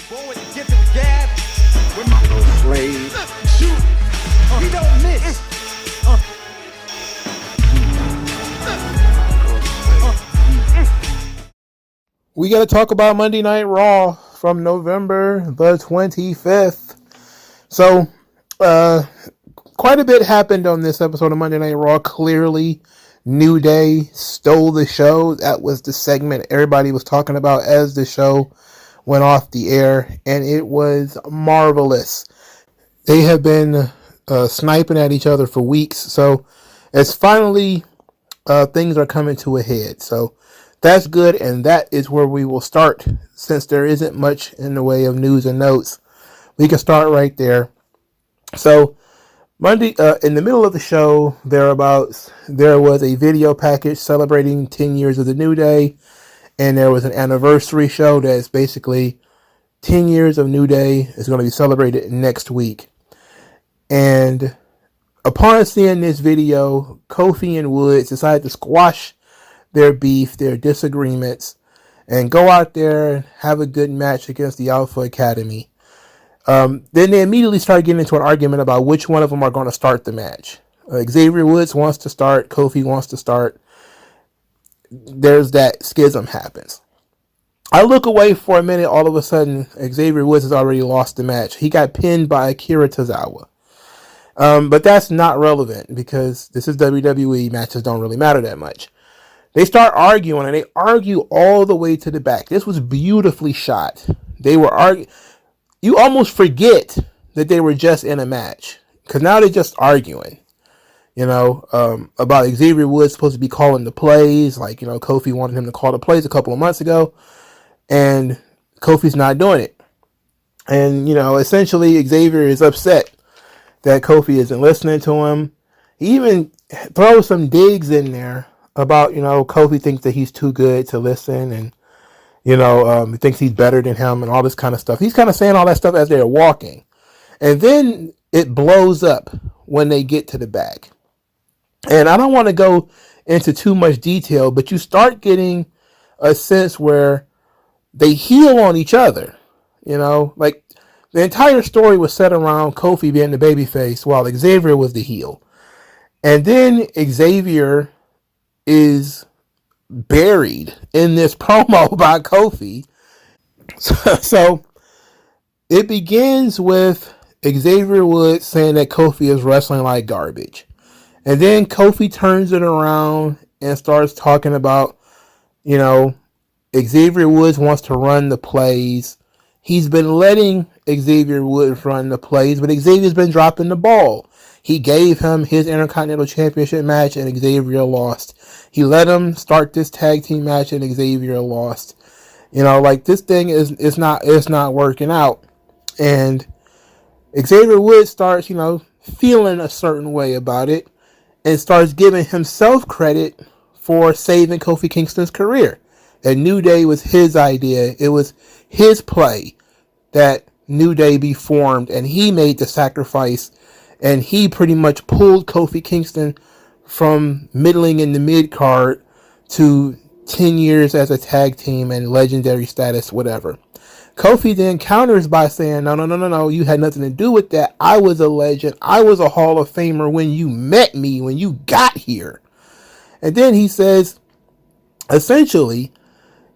Forward to get to the gap. With MagMongoSlade. Shoot. He don't miss. We got to talk about Monday Night Raw from November the 25th. So, quite a bit happened on this episode of Monday Night Raw. Clearly, New Day stole the show. That was the segment everybody was talking about as the show went off the air, and it was marvelous. They have been sniping at each other for weeks, so it's finally things are coming to a head. So that's good, and that is where we will start. Since there isn't much in the way of news and notes, we can start right there. So Monday, in the middle of the show, thereabouts, there was a video package celebrating 10 years of the New Day, and there was an anniversary show that's basically 10 years of New Day is going to be celebrated next week. And upon seeing this video, Kofi and Woods decided to squash their beef, their disagreements, and go out there and have a good match against the Alpha Academy. Then they immediately started getting into an argument about which one of them are going to start the match. Xavier Woods wants to start. Kofi wants to start. There's that schism happens. I look away for a minute. All of a sudden, Xavier Woods has already lost the match. He got pinned by Akira Tozawa. But that's not relevant because this is WWE. Matches don't really matter that much. They start arguing, and they argue all the way to the back. This was beautifully shot. They were arguing. You almost forget that they were just in a match because now they're just arguing, about Xavier Woods supposed to be calling the plays. Like, Kofi wanted him to call the plays a couple of months ago, and Kofi's not doing it. And, essentially Xavier is upset that Kofi isn't listening to him. He even throws some digs in there about, Kofi thinks that he's too good to listen, and he thinks he's better than him and all this kind of stuff. He's kind of saying all that stuff as they're walking. And then it blows up when they get to the back. And I don't want to go into too much detail, but you start getting a sense where they heel on each other. Like the entire story was set around Kofi being the babyface while Xavier was the heel. And then Xavier is buried in this promo by Kofi. So it begins with Xavier Woods saying that Kofi is wrestling like garbage. And then Kofi turns it around and starts talking about, Xavier Woods wants to run the plays. He's been letting Xavier Woods run the plays, but Xavier's been dropping the ball. He gave him his Intercontinental Championship match and Xavier lost. He let him start this tag team match and Xavier lost. This thing is not working out. And Xavier Woods starts, feeling a certain way about it and starts giving himself credit for saving Kofi Kingston's career. And New Day was his idea. It was his play that New Day be formed, and he made the sacrifice, and he pretty much pulled Kofi Kingston from middling in the mid-card to 10 years as a tag team and legendary status, whatever. Kofi then counters by saying, no, you had nothing to do with that. I was a legend. I was a Hall of Famer when you met me, when you got here. And then he says, essentially,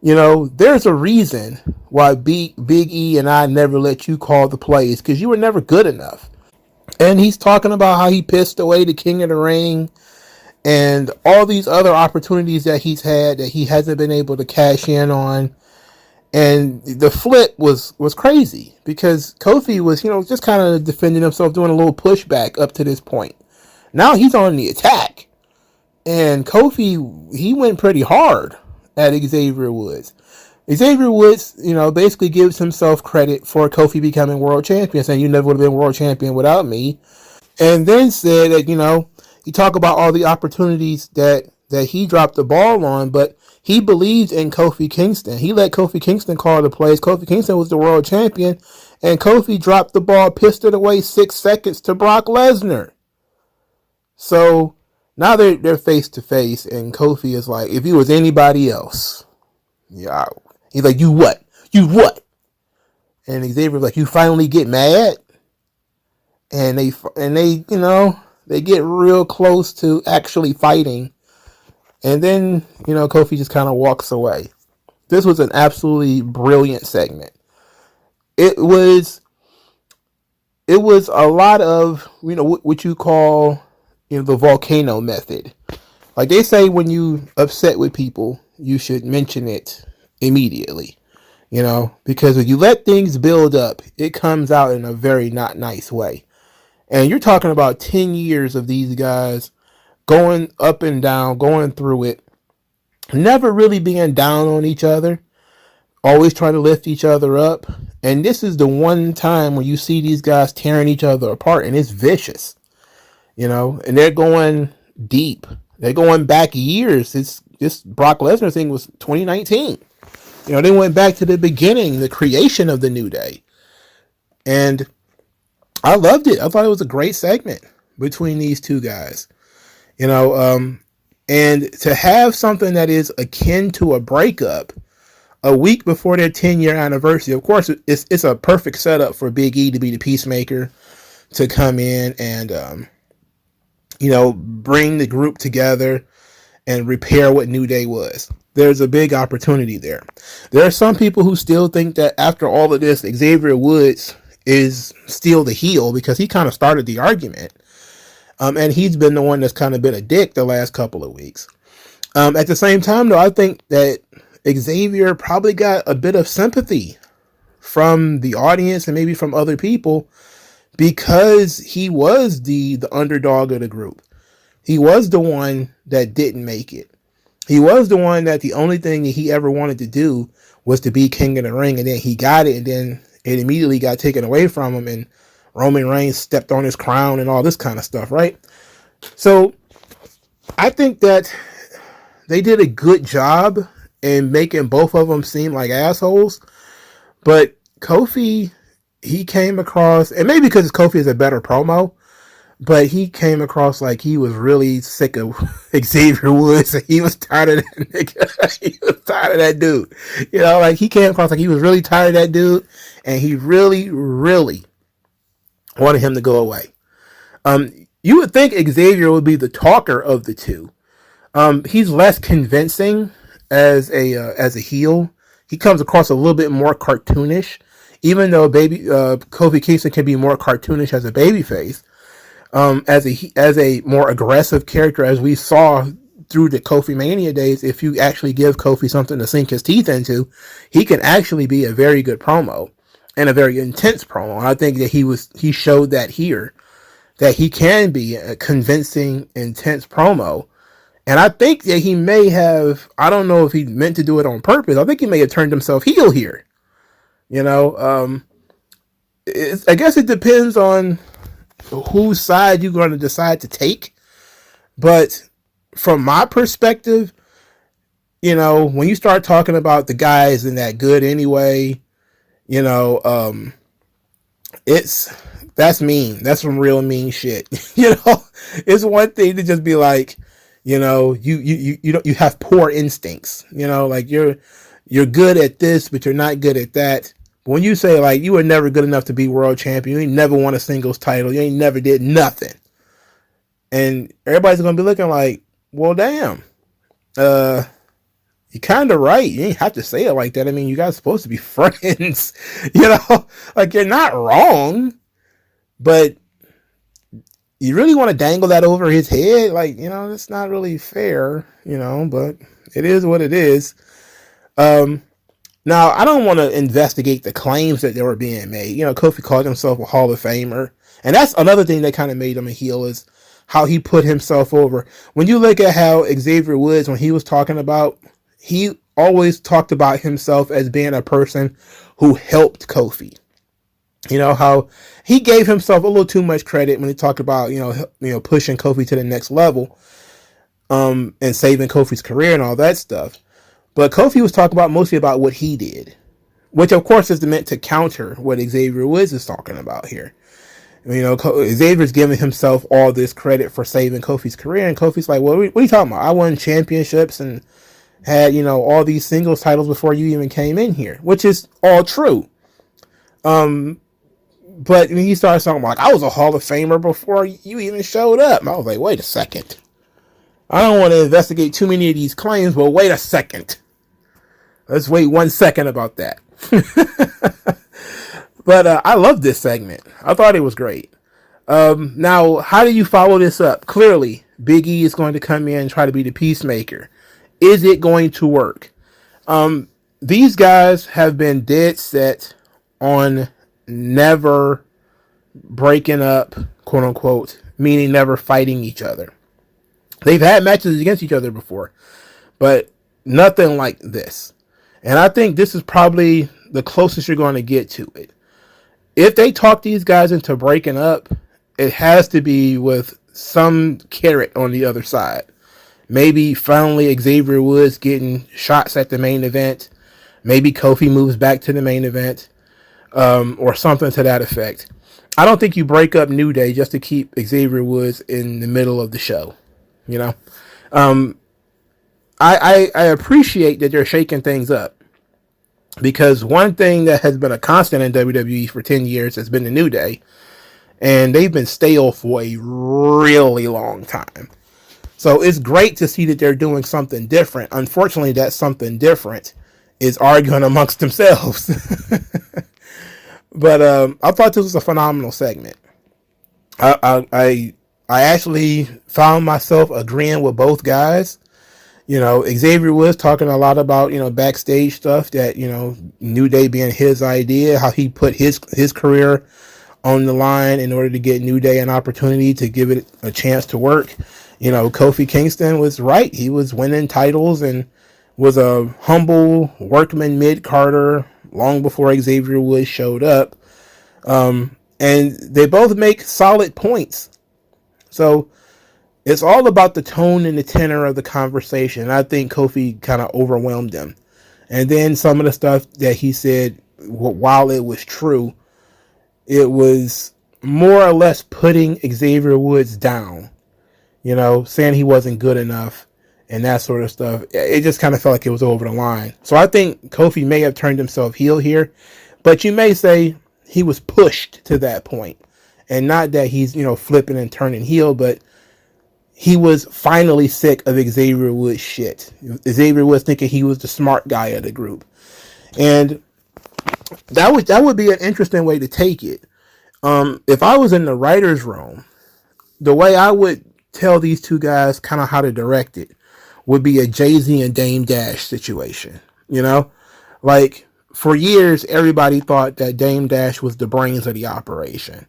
there's a reason why Big E and I never let you call the plays, because you were never good enough. And he's talking about how he pissed away the King of the Ring and all these other opportunities that he's had that he hasn't been able to cash in on. And the flip was crazy because Kofi was, just kind of defending himself, doing a little pushback up to this point. Now he's on the attack. And Kofi, he went pretty hard at Xavier Woods. Xavier Woods, basically gives himself credit for Kofi becoming world champion, saying you never would have been world champion without me. And then said that, he talked about all the opportunities that he dropped the ball on, but he believed in Kofi Kingston. He let Kofi Kingston call the plays. Kofi Kingston was the world champion, and Kofi dropped the ball, pissed it away 6 seconds to Brock Lesnar. So now they're face to face, and Kofi is like, if he was anybody else, yeah, he's like, you what? And Xavier's like, you finally get mad? And they, they get real close to actually fighting. And then, Kofi just kind of walks away. This was an absolutely brilliant segment. It was a lot of, what you call, the volcano method. Like they say, when you upset with people, you should mention it immediately, because if you let things build up, it comes out in a very not nice way. And you're talking about 10 years of these guys going up and down, going through it, never really being down on each other, always trying to lift each other up. And this is the one time where you see these guys tearing each other apart, and it's vicious, and they're going deep. They're going back years. This Brock Lesnar thing was 2019. They went back to the beginning, the creation of the New Day. And I loved it. I thought it was a great segment between these two guys. And to have something that is akin to a breakup a week before their 10-year anniversary, of course, it's a perfect setup for Big E to be the peacemaker, to come in and, bring the group together and repair what New Day was. There's a big opportunity there. There are some people who still think that after all of this, Xavier Woods is still the heel because he kind of started the argument. And he's been the one that's kind of been a dick the last couple of weeks. At the same time, though, I think that Xavier probably got a bit of sympathy from the audience and maybe from other people because he was the underdog of the group. He was the one that didn't make it. He was the one that the only thing that he ever wanted to do was to be king of the ring, and then he got it, and then it immediately got taken away from him, and Roman Reigns stepped on his crown and all this kind of stuff, right? So I think that they did a good job in making both of them seem like assholes, but Kofi, he came across, and maybe because Kofi is a better promo, but he came across like he was really sick of Xavier Woods. He was tired of that nigga. He was tired of that dude. Like he came across like he was really tired of that dude, and he really, really wanted him to go away. You would think Xavier would be the talker of the two. He's less convincing as a heel. He comes across a little bit more cartoonish, even though Kofi Kingston can be more cartoonish as a babyface. As a more aggressive character, as we saw through the Kofi Mania days, if you actually give Kofi something to sink his teeth into, he can actually be a very good promo and a very intense promo. I think that he showed that here, that he can be a convincing, intense promo. And I think that he may have, I don't know if he meant to do it on purpose. I think he may have turned himself heel here. I guess it depends on whose side you're going to decide to take. But from my perspective, when you start talking about the guy isn't that good anyway, that's mean. That's some real mean shit. It's one thing to just be like, you have poor instincts, like you're good at this, but you're not good at that. When you say, like, you were never good enough to be world champion, you ain't never won a singles title, you ain't never did nothing. And everybody's going to be looking like, well, damn. You're kind of right. You ain't have to say it like that. I mean, you guys are supposed to be friends. Like, you're not wrong. But you really want to dangle that over his head? Like, that's not really fair, but it is what it is. Now, I don't want to investigate the claims that they were being made. Kofi called himself a Hall of Famer. And that's another thing that kind of made him a heel, is how he put himself over. When you look at how Xavier Woods, when he was talking about, he always talked about himself as being a person who helped Kofi. How he gave himself a little too much credit when he talked about, pushing Kofi to the next level, and saving Kofi's career and all that stuff. But Kofi was talking about mostly about what he did, which of course is meant to counter what Xavier Woods is talking about here. Xavier's giving himself all this credit for saving Kofi's career, and Kofi's like, well, what are you talking about? I won championships and had, all these singles titles before you even came in here, which is all true. But when he started talking about, like, I was a Hall of Famer before you even showed up. And I was like, wait a second. I don't want to investigate too many of these claims, but wait a second. Let's wait 1 second about that. But I love this segment. I thought it was great. Now, how do you follow this up? Clearly, Big E is going to come in and try to be the peacemaker. Is it going to work? These guys have been dead set on never breaking up, quote unquote, meaning never fighting each other. They've had matches against each other before, but nothing like this. And I think this is probably the closest you're going to get to it. If they talk these guys into breaking up, it has to be with some carrot on the other side. Maybe finally Xavier Woods getting shots at the main event. Maybe Kofi moves back to the main event, or something to that effect. I don't think you break up New Day just to keep Xavier Woods in the middle of the show. You know, I appreciate that they're shaking things up, because one thing that has been a constant in WWE for 10 years has been the New Day, and they've been stale for a really long time. So it's great to see that they're doing something different. Unfortunately, that something different is arguing amongst themselves. But I thought this was a phenomenal segment. I actually found myself agreeing with both guys. You know, Xavier was talking a lot about, you know, backstage stuff that, you know, New Day being his idea, how he put his career on the line in order to get New Day an opportunity to give it a chance to work. You know, Kofi Kingston was right. He was winning titles and was a humble workman mid-carder long before Xavier Woods showed up. And they both make solid points. So it's all about the tone and the tenor of the conversation. I think Kofi kind of overwhelmed them. And then some of the stuff that he said, while it was true, it was more or less putting Xavier Woods down. You know, saying he wasn't good enough and that sort of stuff. It just kind of felt like it was over the line. So I think Kofi may have turned himself heel here, but you may say he was pushed to that point. And not that he's, you know, flipping and turning heel, but he was finally sick of Xavier Woods shit. Xavier Woods thinking he was the smart guy of the group. And that would be an interesting way to take it. If I was in the writer's room, the way I would tell these two guys kind of how to direct it would be a Jay-Z and Dame Dash situation. You know, like for years, everybody thought that Dame Dash was the brains of the operation,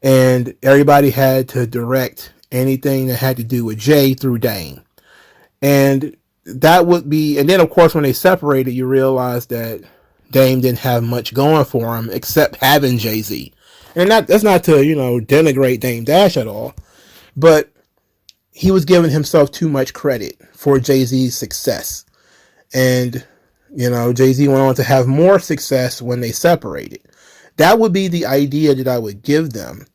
and everybody had to direct anything that had to do with Jay through Dame. And that would be, and then of course when they separated, you realize that Dame didn't have much going for him except having Jay-Z. And that's not to, you know, denigrate Dame Dash at all, but he was giving himself too much credit for Jay-Z's success. And, you know, Jay-Z went on to have more success when they separated. That would be the idea that I would give them,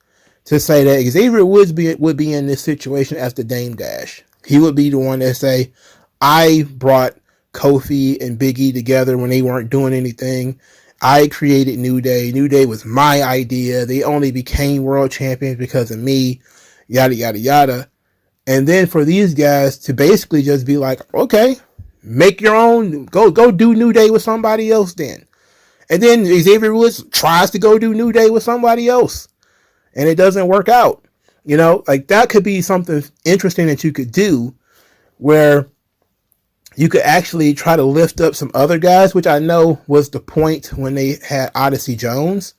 to say that Xavier Woods would be in this situation as the Dame Dash. He would be the one that say, I brought Kofi and Big E together when they weren't doing anything. I created New Day. New Day was my idea. They only became world champions because of me, yada, yada, yada. And then for these guys to basically just be like, okay, make your own, go do New Day with somebody else then. And then Xavier Woods tries to go do New Day with somebody else, and it doesn't work out. You know, like that could be something interesting that you could do, where you could actually try to lift up some other guys, which I know was the point when they had Odyssey Jones.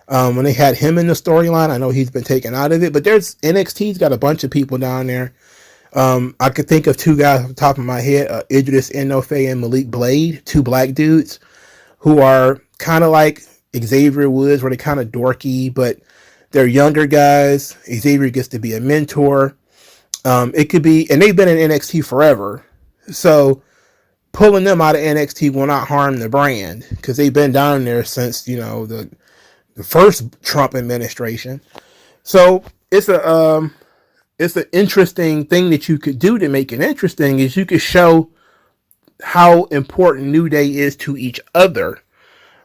When they had him in the storyline, I know he's been taken out of it, but there's NXT's got a bunch of people down there. I could think of two guys off the top of my head, Idris Enofe and Malik Blade, two black dudes who are kind of like Xavier Woods, where they're kind of dorky, but they're younger guys. Xavier gets to be a mentor. It could be, and they've been in NXT forever, so pulling them out of NXT will not harm the brand, because they've been down there since, you know, the first Trump administration. So it's an interesting thing that you could do to make it interesting, is you could show how important New Day is to each other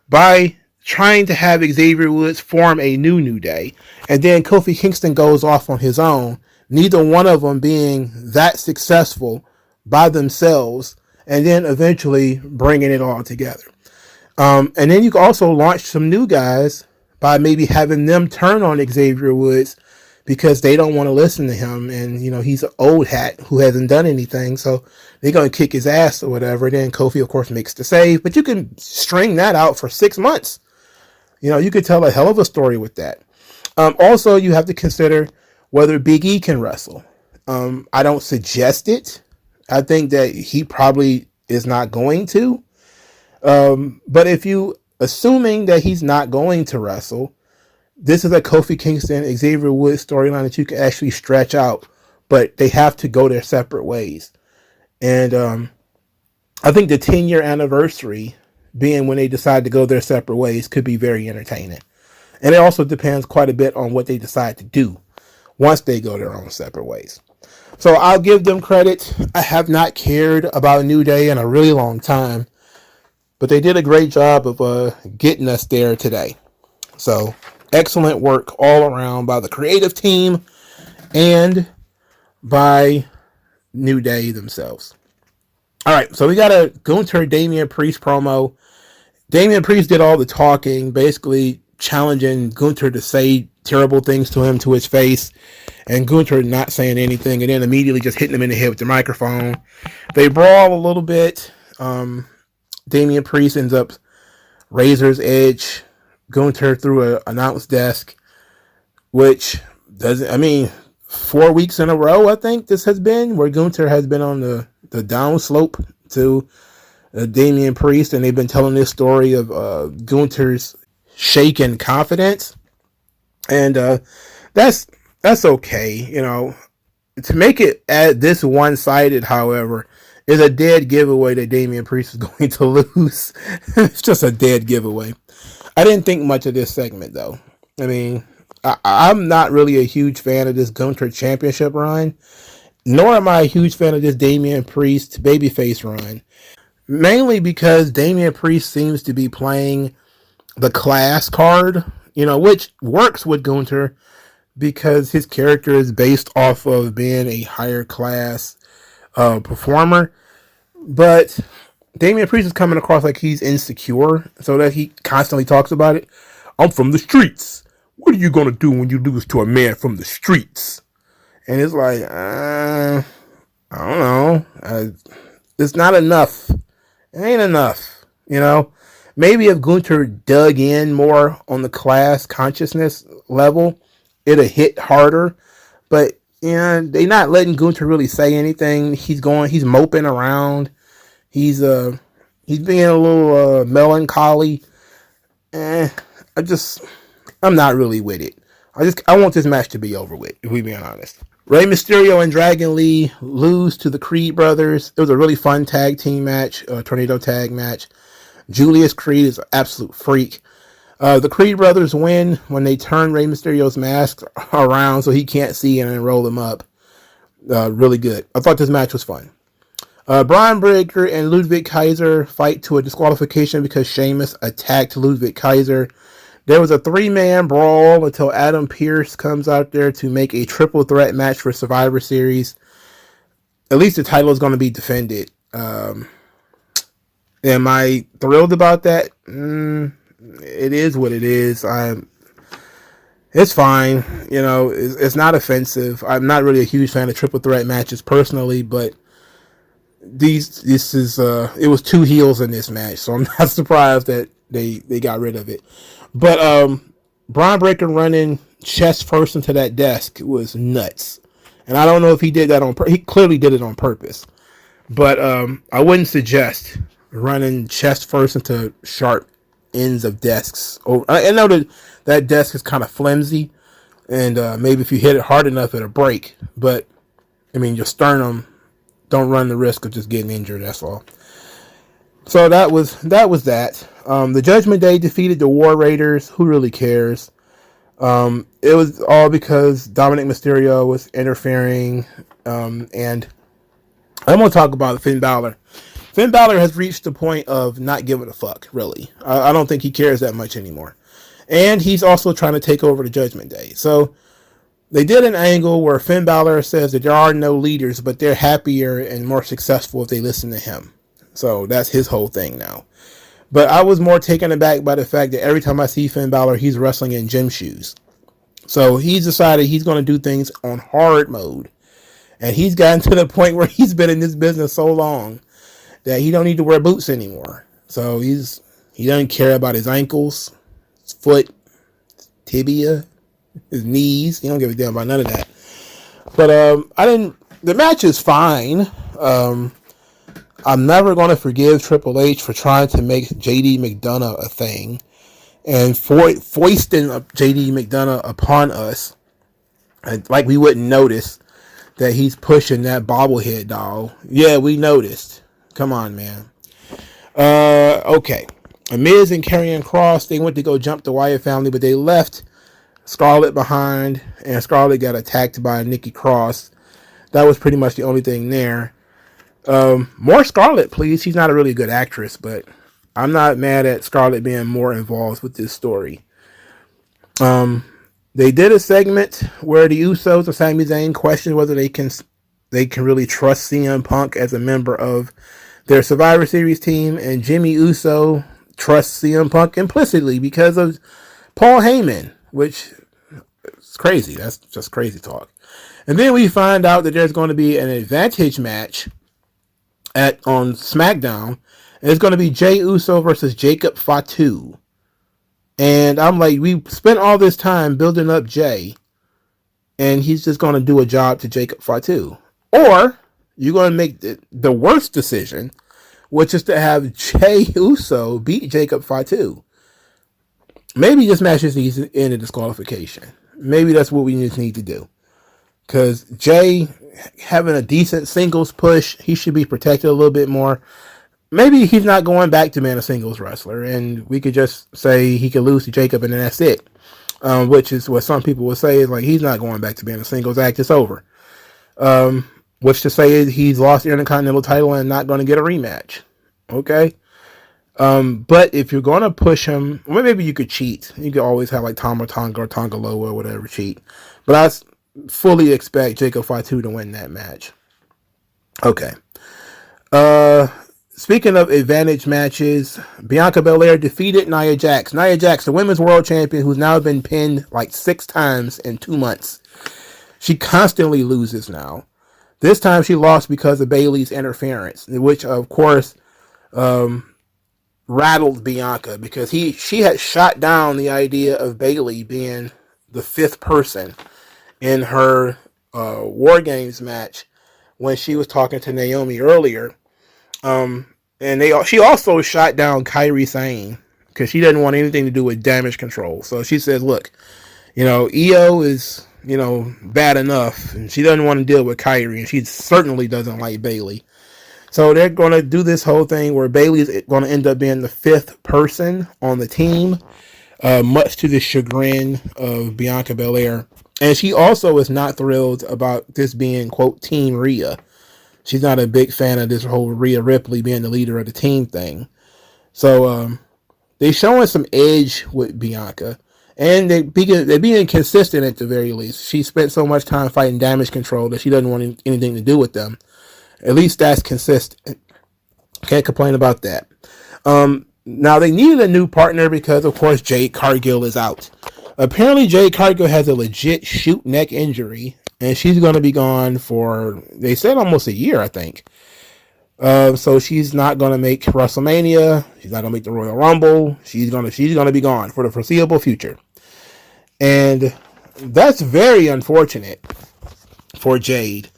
by trying to have Xavier Woods form a New Day, and then Kofi Kingston goes off on his own, neither one of them being that successful by themselves, and then eventually bringing it all together. And then you can also launch some new guys by maybe having them turn on Xavier Woods because they don't want to listen to him. And, he's an old hat who hasn't done anything. So they're going to kick his ass or whatever. Then Kofi, of course, makes the save. But you can string that out for 6 months. You could tell a hell of a story with that. Also, you have to consider whether Big E can wrestle. I don't suggest it. I think that he probably is not going to. But if you assuming that he's not going to wrestle, this is a Kofi Kingston, Xavier Woods storyline that you can actually stretch out, but they have to go their separate ways. And I think the 10-year anniversary being when they decide to go their separate ways could be very entertaining. And it also depends quite a bit on what they decide to do once they go their own separate ways. So I'll give them credit. I have not cared about New Day in a really long time, but they did a great job of getting us there today. So excellent work all around by the creative team and by New Day themselves. All right, so we got a Gunther Damian Priest promo. Damian Priest did all the talking, basically challenging Gunther to say terrible things to him to his face, and Gunther not saying anything, and then immediately just hitting him in the head with the microphone. They brawl a little bit. Damian Priest ends up Razor's Edge Gunther through an announce desk, which doesn't, 4 weeks in a row, I think this has been, where Gunther has been on the downslope to Damian Priest, and they've been telling this story of Gunther's shaken confidence, and that's okay. To make it this one-sided, however, is a dead giveaway that Damian Priest is going to lose. It's just a dead giveaway. I didn't think much of this segment, though. I'm not really a huge fan of this Gunther championship run, nor am I a huge fan of this Damian Priest babyface run. Mainly because Damian Priest seems to be playing the class card, which works with Gunther because his character is based off of being a higher class performer. But Damian Priest is coming across like he's insecure, so that he constantly talks about it. I'm from the streets. What are you going to do when you lose to a man from the streets? And it's like, I don't know. It's not enough. It ain't enough, Maybe if Gunther dug in more on the class consciousness level, it'll hit harder. But, they're not letting Gunther really say anything. He's moping around. He's being a little melancholy. I'm not really with it. I want this match to be over with, if we're being honest. Rey Mysterio and Dragon Lee lose to the Creed brothers. It was a really fun tag team match, tornado tag match. Julius Creed is an absolute freak. The Creed brothers win when they turn Rey Mysterio's mask around so he can't see and then roll him up. Really good. I thought this match was fun. Braun Breaker and Ludwig Kaiser fight to a disqualification because Sheamus attacked Ludwig Kaiser. There was a 3-man brawl until Adam Pearce comes out there to make a triple threat match for Survivor Series. At least the title is going to be defended. Am I thrilled about that? It is what it is. It's fine. It's not offensive. I'm not really a huge fan of triple threat matches personally, but it was 2 heels in this match, so I'm not surprised that they got rid of it. But Braun Breaker running chest first into that desk was nuts, and I don't know if he did that on purpose. He clearly did it on purpose, but I wouldn't suggest running chest first into sharp ends of desks. I know that desk is kind of flimsy, and maybe if you hit it hard enough, it'll break. But your sternum, don't run the risk of just getting injured. That's all. So that was that. The Judgment Day defeated the War Raiders. Who really cares? It was all because Dominic Mysterio was interfering. And I'm going to talk about Finn Balor. Finn Balor has reached the point of not giving a fuck, really. I don't think he cares that much anymore. And he's also trying to take over the Judgment Day. So they did an angle where Finn Balor says that there are no leaders, but they're happier and more successful if they listen to him. So that's his whole thing now. But I was more taken aback by the fact that every time I see Finn Balor, he's wrestling in gym shoes. So he's decided he's going to do things on hard mode. And he's gotten to the point where he's been in this business so long that he don't need to wear boots anymore. So he doesn't care about his ankles, his foot, his tibia, his knees. He don't give a damn about none of that. But the match is fine. I'm never going to forgive Triple H for trying to make JD McDonough a thing and foisting JD McDonough upon us, and like we wouldn't notice that he's pushing that bobblehead doll. Yeah, we noticed. Come on, man. Okay. Miz and Karrion Kross, they went to go jump the Wyatt family, but they left Scarlett behind, and Scarlett got attacked by Nikki Cross. That was pretty much the only thing there. More Scarlett, please. She's not a really good actress, but I'm not mad at Scarlett being more involved with this story. They did a segment where the Usos and Sami Zayn questioned whether they can really trust CM Punk as a member of their Survivor Series team, and Jimmy Uso trusts CM Punk implicitly because of Paul Heyman, which is crazy. That's just crazy talk. And then we find out that there's going to be an advantage match on SmackDown, and it's going to be Jey Uso versus Jacob Fatu. And I'm like, we spent all this time building up Jey, and he's just going to do a job to Jacob Fatu. Or you're going to make the worst decision, which is to have Jey Uso beat Jacob Fatu. Maybe this match just needs to end in disqualification. Maybe that's what we just need to do. Because Jey having a decent singles push, he should be protected a little bit more. Maybe he's not going back to being a singles wrestler, and we could just say he could lose to Jacob and then that's it. Which is what some people would say is like he's not going back to being a singles act, it's over. Which to say is he's lost the Intercontinental title and not going to get a rematch. Okay? But if you're going to push him, well, maybe you could cheat. You could always have like Tama Tonga or Tonga Loa or whatever cheat. But I fully expect Jacob Fatu to win that match. Okay. Speaking of advantage matches, Bianca Belair defeated Nia Jax. Nia Jax, the women's world champion, who's now been pinned like 6 times in 2 months. She constantly loses now. This time she lost because of Bayley's interference, which of course rattled Bianca because she had shot down the idea of Bayley being the 5th person in her War Games match when she was talking to Naomi earlier. And she also shot down Kairi Sane because she doesn't want anything to do with Damage Control. So she says, look, Io is, bad enough, and she doesn't want to deal with Kairi, and she certainly doesn't like Bayley. So they're going to do this whole thing where Bayley's going to end up being the 5th person on the team, much to the chagrin of Bianca Belair. And she also is not thrilled about this being, quote, Team Rhea. She's not a big fan of this whole Rhea Ripley being the leader of the team thing. So they're showing some edge with Bianca. And they're being consistent at the very least. She spent so much time fighting Damage Control that she doesn't want anything to do with them. At least that's consistent. Can't complain about that. Now they needed a new partner because, of course, Jade Cargill is out. Apparently, Jade Cargill has a legit shoot neck injury, and she's going to be gone for, they said, almost a year, I think. So she's not going to make WrestleMania. She's not going to make the Royal Rumble. She's going to be gone for the foreseeable future. And that's very unfortunate for Jade.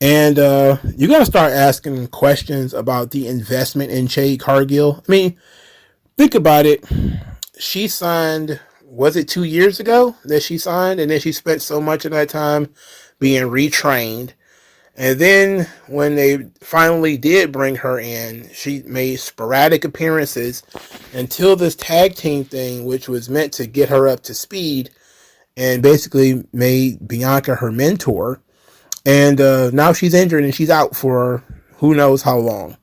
And you got to start asking questions about the investment in Jade Cargill. I mean, think about it. She signed, was it 2 years ago that she signed? And then she spent so much of that time being retrained. And then when they finally did bring her in, she made sporadic appearances until this tag team thing, which was meant to get her up to speed and basically made Bianca her mentor. And now she's injured and she's out for who knows how long.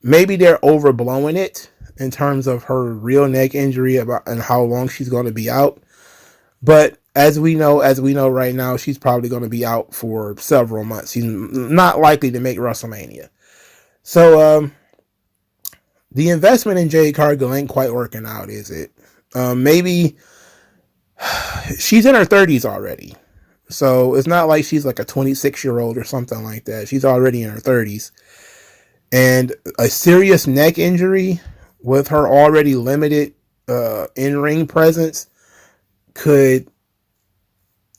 Maybe they're overblowing it in terms of her real neck injury and how long she's going to be out. But as we know right now, she's probably going to be out for several months. She's not likely to make WrestleMania. So the investment in Jade Cargill ain't quite working out, is it? Maybe she's in her 30s already. So it's not like she's like a 26-year-old or something like that. She's already in her 30s. And a serious neck injury with her already limited in-ring presence could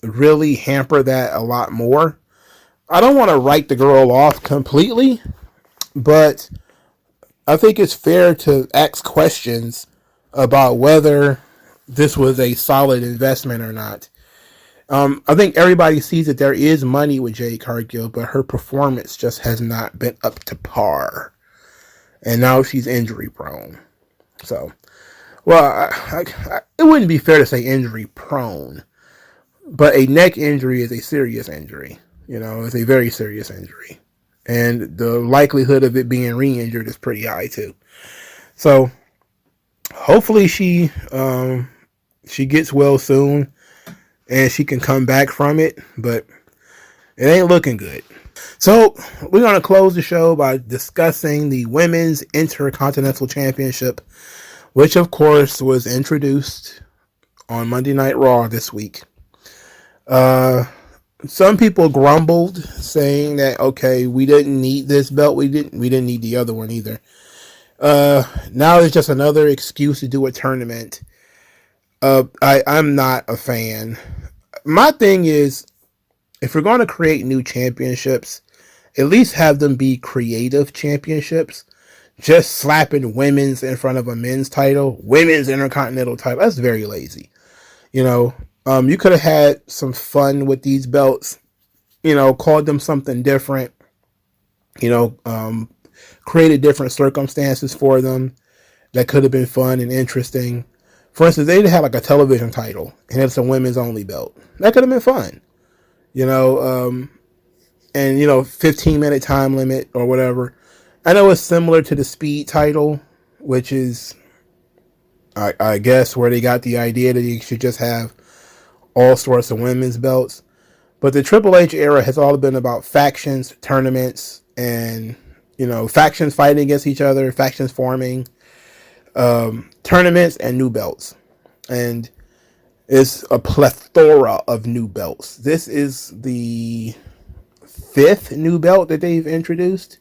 really hamper that a lot more. I don't want to write the girl off completely, but I think it's fair to ask questions about whether this was a solid investment or not. I think everybody sees that there is money with Jade Cargill, but her performance just has not been up to par. And now she's injury prone. So, well, it wouldn't be fair to say injury prone, but a neck injury is a serious injury. It's a very serious injury. And the likelihood of it being re-injured is pretty high too. So, hopefully she gets well soon and she can come back from it, but it ain't looking good. So we're going to close the show by discussing the Women's Intercontinental Championship, which of course was introduced on Monday Night Raw this week. Some people grumbled, saying that, okay, we didn't need this belt. We didn't need the other one either. Now it's just another excuse to do a tournament. I'm not a fan. My thing is, if we're going to create new championships, at least have them be creative championships. Just slapping women's in front of a men's title, women's intercontinental title, that's very lazy. You could have had some fun with these belts, called them something different, created different circumstances for them that could have been fun and interesting. For instance, they had like a television title and it's a women's only belt. That could have been fun, and 15-minute time limit or whatever. I know it's similar to the Speed title, which is, I guess, where they got the idea that you should just have all sorts of women's belts. But the Triple H era has all been about factions, tournaments, and, factions fighting against each other, factions forming, tournaments, and new belts. And it's a plethora of new belts. This is the 5th new belt that they've introduced.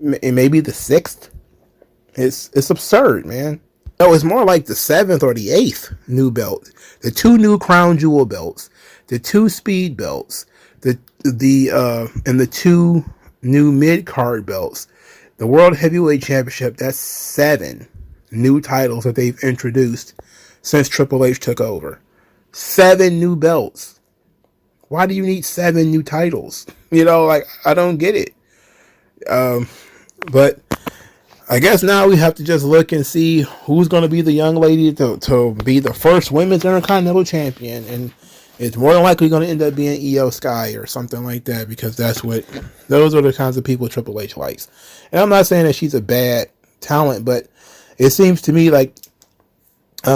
It may be the 6th. It's absurd, man. No, it's more like the 7th or the 8th new belt. The 2 new Crown Jewel belts, the 2 Speed belts, and the 2 new mid-card belts. The World Heavyweight Championship, that's 7 new titles that they've introduced since Triple H took over. 7 new belts. Why do you need 7 new titles? I don't get it. But I guess now we have to just look and see who's going to be the young lady to be the first women's Intercontinental Champion. And it's more than likely going to end up being Io Sky or something like that, because those are the kinds of people Triple H likes. And I'm not saying that she's a bad talent, but it seems to me like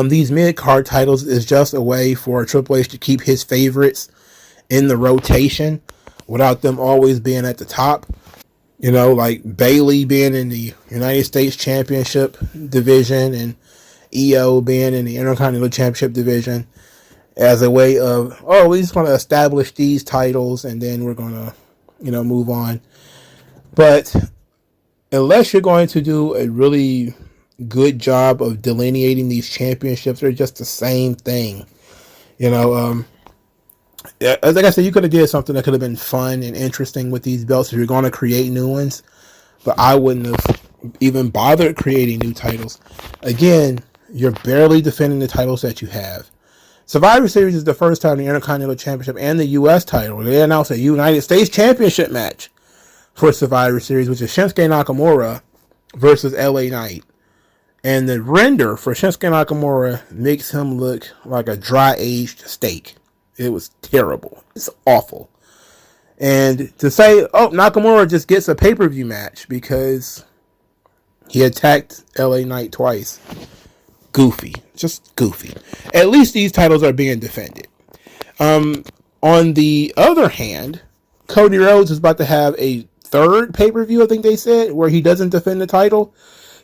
these mid-card titles is just a way for Triple H to keep his favorites in the rotation without them always being at the top. Like Bayley being in the United States Championship division and Io being in the Intercontinental Championship division, as a way of, we just want to establish these titles and then we're going to, move on. But unless you're going to do a really good job of delineating these championships, they're just the same thing. Like I said, you could have did something that could have been fun and interesting with these belts if you're going to create new ones. But I wouldn't have even bothered creating new titles. Again, you're barely defending the titles that you have. Survivor Series is the first time the Intercontinental Championship and the U.S. title, they announced a United States Championship match for Survivor Series, which is Shinsuke Nakamura versus LA Knight. And the render for Shinsuke Nakamura makes him look like a dry-aged steak. It was terrible. It's awful. And to say, oh, Nakamura just gets a pay-per-view match because he attacked LA Knight twice. Goofy. Just goofy. At least these titles are being defended. On the other hand, Cody Rhodes is about to have a third pay-per-view, I think they said, where he doesn't defend the title,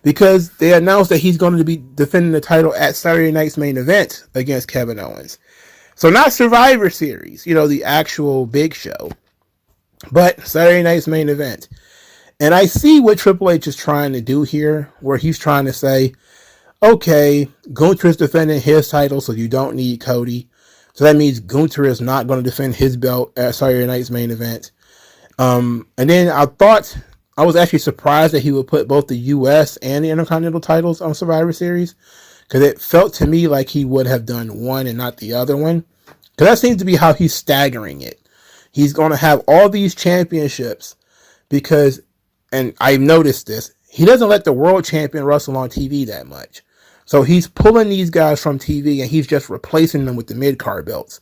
because they announced that he's going to be defending the title at Saturday night's main event against Kevin Owens. So not Survivor Series, the actual big show, but Saturday night's main event. And I see what Triple H is trying to do here, where he's trying to say, okay, Gunther is defending his title, so you don't need Cody. So that means Gunther is not going to defend his belt at Saturday night's main event. And then I was actually surprised that he would put both the U.S. and the Intercontinental titles on Survivor Series, because it felt to me like he would have done one and not the other one. Because that seems to be how he's staggering it. He's going to have all these championships because, and I've noticed this, he doesn't let the world champion wrestle on TV that much. So he's pulling these guys from TV and he's just replacing them with the mid-card belts.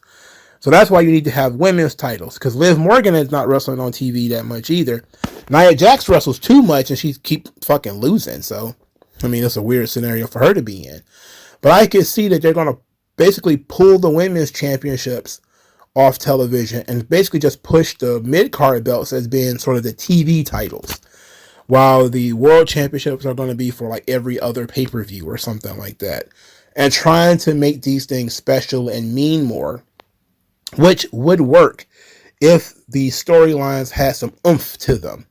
So that's why you need to have women's titles, because Liv Morgan is not wrestling on TV that much either. Nia Jax wrestles too much and she keeps fucking losing. So, it's a weird scenario for her to be in. But I can see that they're going to basically pull the women's championships off television and basically just push the mid-card belts as being sort of the TV titles, while the world championships are going to be for like every other pay-per-view or something like that. And trying to make these things special and mean more, which would work if the storylines had some oomph to them.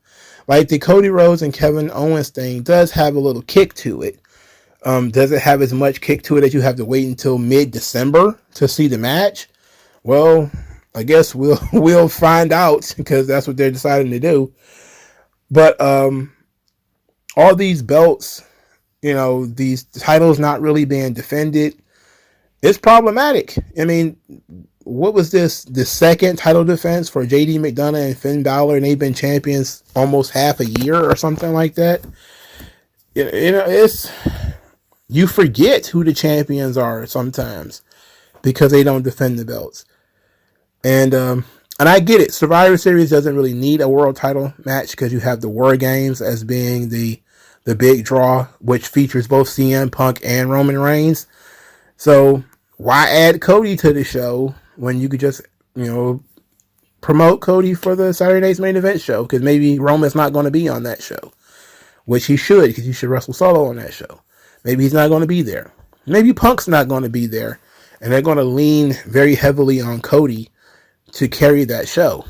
Like the Cody Rhodes and Kevin Owens thing does have a little kick to it. Does it have as much kick to it that you have to wait until mid-December to see the match? Well, I guess we'll find out, because that's what they're deciding to do. But all these belts, these titles not really being defended, it's problematic. What was this? The second title defense for JD McDonough and Finn Balor, and they've been champions almost half a year or something like that. You forget who the champions are sometimes because they don't defend the belts. And I get it. Survivor Series doesn't really need a world title match because you have the War Games as being the big draw, which features both CM Punk and Roman Reigns. So why add Cody to the show when you could just, promote Cody for the Saturday night's main event show? Because maybe Roman's not going to be on that show, which he should, because he should wrestle solo on that show. Maybe he's not going to be there. Maybe Punk's not going to be there, and they're going to lean very heavily on Cody to carry that show,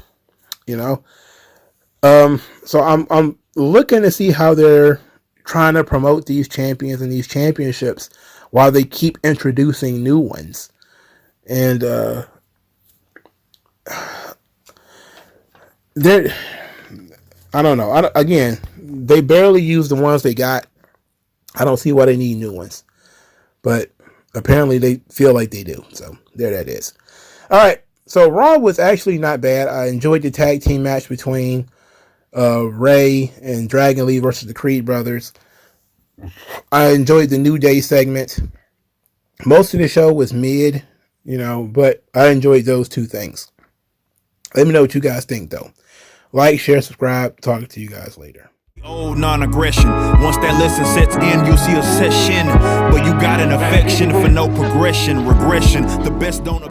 So I'm looking to see how they're trying to promote these champions and these championships while they keep introducing new ones. And I don't know. Again, they barely use the ones they got. I don't see why they need new ones, but apparently they feel like they do. So there that is. All right. So Raw was actually not bad. I enjoyed the tag team match between Ray and Dragon Lee versus the Creed brothers. I enjoyed the New Day segment. Most of the show was mid, but I enjoyed those two things. Let me know what you guys think, though. Like, share, subscribe. Talk to you guys later. Old non-aggression. Once that lesson sets in, you'll see a session where you got an affection for no progression, regression. The best don't